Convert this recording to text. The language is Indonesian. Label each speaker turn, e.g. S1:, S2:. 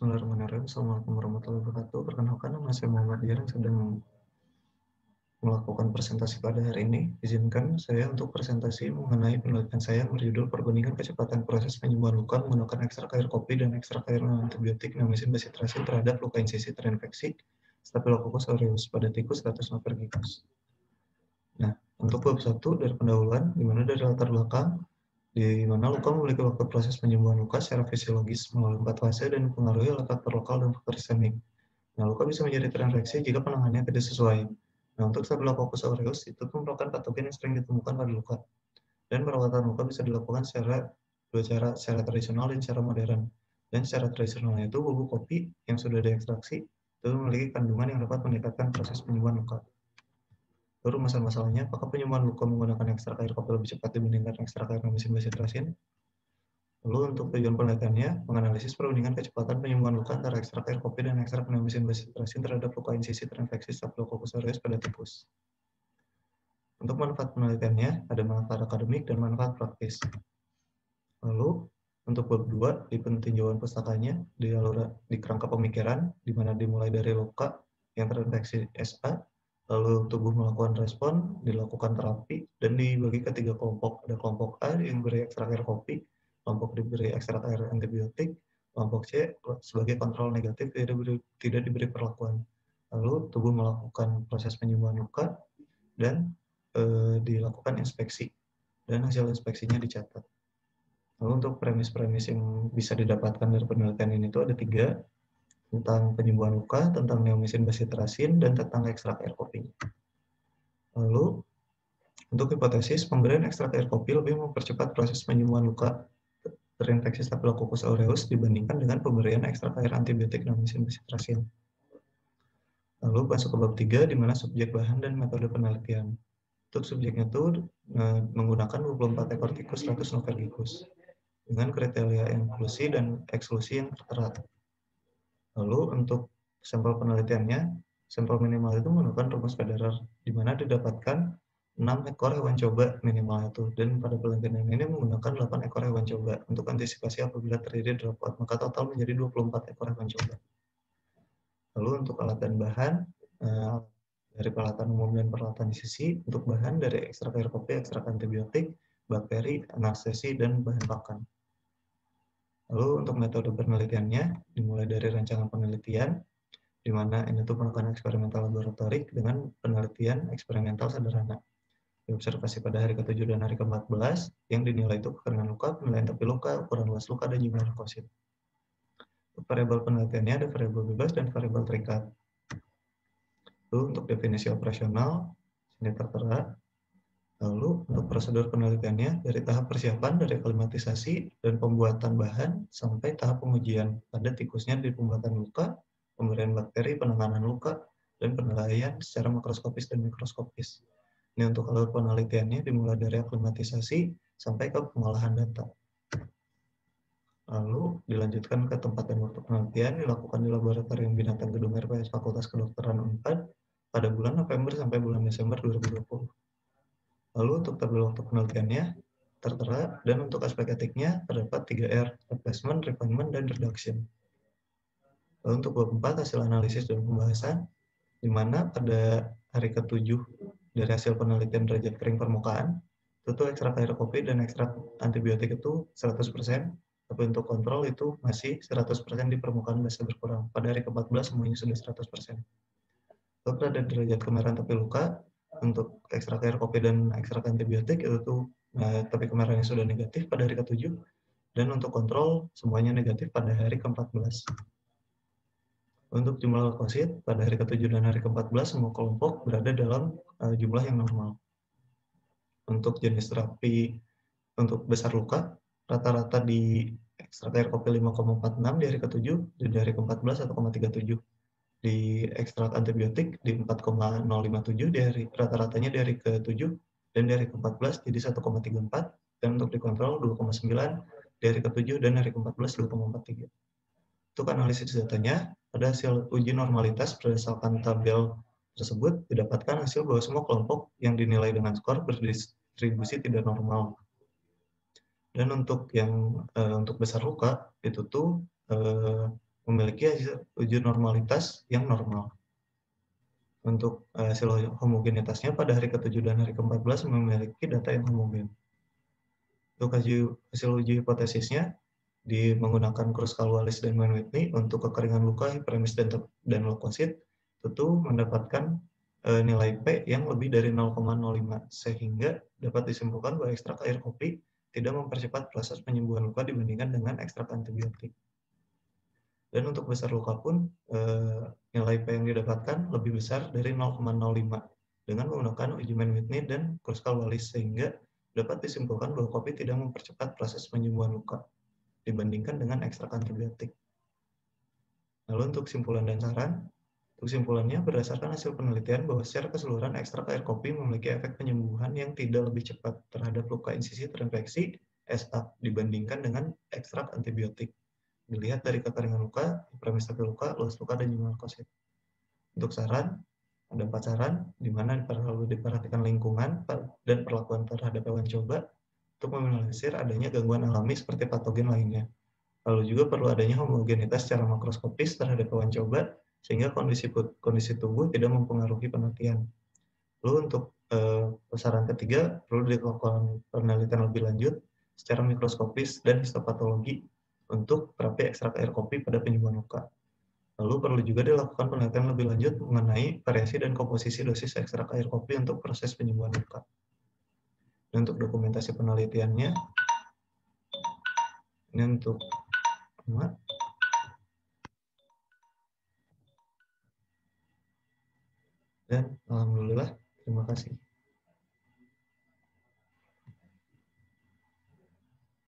S1: Bismillahirrahmanirrahim. Assalamualaikum warahmatullahi wabarakatuh. Perkenalkan, nama saya Muhammad Dian yang sedang melakukan presentasi pada hari ini. Izinkan saya untuk presentasi mengenai penelitian saya yang berjudul Perbandingan Kecepatan Proses Penyembuhan Luka menggunakan ekstrak air kopi dan ekstrak air non-antibiotik neomycin basitracin terhadap luka insisi terinfeksi Staphylococcus aureus pada tikus status Novergicus. Nah, untuk bab 1 dari pendahuluan, di mana dari latar belakang, di mana luka memiliki waktu proses penyembuhan luka secara fisiologis melalui 4 fase dan mempengaruhi oleh faktor lokal dan faktor sistemik. Nah, luka bisa menjadi terinfeksi jika penanganannya tidak sesuai. Nah, untuk Staphylococcus aureus itu merupakan patogen yang sering ditemukan pada luka. Dan perawatan luka bisa dilakukan dua cara, secara tradisional dan secara modern. Dan secara tradisionalnya itu bubuk kopi yang sudah diekstraksi itu memiliki kandungan yang dapat meningkatkan proses penyembuhan luka. Lalu masalahnya, apakah penyembuhan luka menggunakan ekstrak air kopi lebih cepat dibandingkan ekstrak air neomycin basitracin? Lalu untuk tujuan penelitiannya, menganalisis perbandingan kecepatan penyembuhan luka antara ekstrak air kopi dan ekstrak neomycin basitracin terhadap luka insisi terinfeksi Staphylococcus aureus pada tikus. Untuk manfaat penelitiannya, ada manfaat akademik dan manfaat praktis. Lalu, untuk bab 2, di peninjauan pustakanya, di kerangka pemikiran, di mana dimulai dari luka yang terinfeksi SA, lalu tubuh melakukan respon, dilakukan terapi, dan dibagi ke 3 kelompok. Ada kelompok A yang beri ekstrak air kopi, kelompok diberi ekstrak air antibiotik, kelompok C sebagai kontrol negatif tidak diberi perlakuan. Lalu tubuh melakukan proses penyembuhan luka dan dilakukan inspeksi, dan hasil inspeksinya dicatat. Lalu untuk premis-premis yang bisa didapatkan dari penelitian ini itu ada 3, tentang penyembuhan luka, tentang neomycin basitracin, dan tentang ekstrak air kopi. Lalu, untuk hipotesis, pemberian ekstrak air kopi lebih mempercepat proses penyembuhan luka terinfeksi Staphylococcus aureus dibandingkan dengan pemberian ekstrak air antibiotik neomycin basitracin. Lalu masuk ke bab 3, di mana subjek bahan dan metode penelitian. Untuk subjeknya itu menggunakan 24 ekor tikus status Novergicus dengan kriteria inklusi dan eksklusi yang tertera. Lalu untuk sampel penelitiannya, sampel minimal itu menggunakan rumus Federer, di mana didapatkan 6 ekor hewan coba minimal itu, dan pada penelitian ini menggunakan 8 ekor hewan coba untuk antisipasi apabila terjadi dropout, maka total menjadi 24 ekor hewan coba. Lalu untuk alat dan bahan, dari peralatan umum dan peralatan sisi, untuk bahan dari ekstrak air kopi, ekstrak antibiotik, bakteri, anestesi, dan bahan pakan. Lalu untuk metode penelitiannya, dimulai dari rancangan penelitian, di mana ini tuh melakukan eksperimental laboratorik dengan penelitian eksperimental sederhana. Diobservasi pada hari ke-7 dan hari ke-14, yang dinilai itu kekeringan luka, penilaian tepi luka, ukuran luas luka, dan jumlah leukosit. Variabel penelitiannya ada variabel bebas dan variabel terikat. Lalu untuk definisi operasional, ini tertera. Lalu untuk prosedur penelitiannya, dari tahap persiapan, dari aklimatisasi dan pembuatan bahan, sampai tahap pengujian pada tikusnya di pembuatan luka, pemberian bakteri, penanganan luka, dan penilaian secara makroskopis dan mikroskopis. Ini untuk alur penelitiannya dimulai dari aklimatisasi sampai ke pengolahan data. Lalu dilanjutkan ke tempat dan waktu penelitian dilakukan di Laboratorium Binatang Gedung RPS Fakultas Kedokteran Unpad pada bulan November sampai bulan Desember 2020. Lalu untuk tabel waktu penelitiannya tertera, dan untuk aspek etiknya terdapat 3R, replacement, refinement, dan reduction. Lalu untuk bab 4, hasil analisis dan pembahasan, di mana pada hari ke-7 dari hasil penelitian derajat kering permukaan, itu ekstrak air kopi dan ekstrak antibiotik itu 100%, tapi untuk kontrol itu masih 100% di permukaan bisa berkurang. Pada hari ke-14 semuanya sudah 100%. Lalu pada derajat kemerahan tepi luka, untuk ekstrak air kopi dan ekstrak antibiotik itu tuh tepi kemerahannya sudah negatif pada hari ke-7, dan untuk kontrol semuanya negatif pada hari ke-14. Untuk jumlah leukosit pada hari ke-7 dan hari ke-14 semua kelompok berada dalam jumlah yang normal. Untuk jenis terapi untuk besar luka, rata-rata di ekstrak air kopi 5,46 di hari ke-7, dan di hari ke-14 1,37. Di ekstrak antibiotik di 4,057 di hari rata-ratanya di hari ke-7, dan di hari ke-14 jadi 1,34, dan untuk dikontrol 2,9 di hari ke-7 dan hari ke-14 2,43. Untuk analisis datanya, pada hasil uji normalitas berdasarkan tabel tersebut didapatkan hasil bahwa semua kelompok yang dinilai dengan skor berdistribusi tidak normal. Dan untuk yang untuk besar luka itu tuh memiliki hasil uji normalitas yang normal. Untuk hasil homogenitasnya pada hari ke-7 dan hari ke-14 memiliki data yang homogen. Untuk hasil uji hipotesisnya, menggunakan Kruskal-Wallis dan Mann-Whitney untuk kekeringan luka, hiperemis, dan leukosit, tentu mendapatkan nilai P yang lebih dari 0,05, sehingga dapat disimpulkan bahwa ekstrak air kopi tidak mempercepat proses penyembuhan luka dibandingkan dengan ekstrak antibiotik. Dan untuk besar luka pun, nilai P yang didapatkan lebih besar dari 0,05 dengan menggunakan uji Mann-Whitney dan Kruskal-Wallis, sehingga dapat disimpulkan bahwa kopi tidak mempercepat proses penyembuhan luka dibandingkan dengan ekstrak antibiotik. Lalu untuk simpulan dan saran, untuk simpulannya berdasarkan hasil penelitian bahwa secara keseluruhan ekstrak air kopi memiliki efek penyembuhan yang tidak lebih cepat terhadap luka insisi terinfeksi SA dibandingkan dengan ekstrak antibiotik. Dilihat dari kekeringan luka, hiperemis luka, luas luka, dan jumlah leukosit. Untuk saran, ada 4 saran, di mana perlu diperhatikan lingkungan dan perlakuan terhadap hewan coba untuk meminimalisir adanya gangguan alami seperti patogen lainnya. Lalu juga perlu adanya homogenitas secara makroskopis terhadap hewan coba, sehingga kondisi tubuh tidak mempengaruhi penelitian. Lalu untuk saran ketiga, perlu dilakukan penelitian lebih lanjut secara mikroskopis dan histopatologi untuk terapi ekstrak air kopi pada penyembuhan luka. Lalu perlu juga dilakukan penelitian lebih lanjut mengenai variasi dan komposisi dosis ekstrak air kopi untuk proses penyembuhan luka. Dan untuk dokumentasi penelitiannya, ini untuk dan alhamdulillah, terima kasih.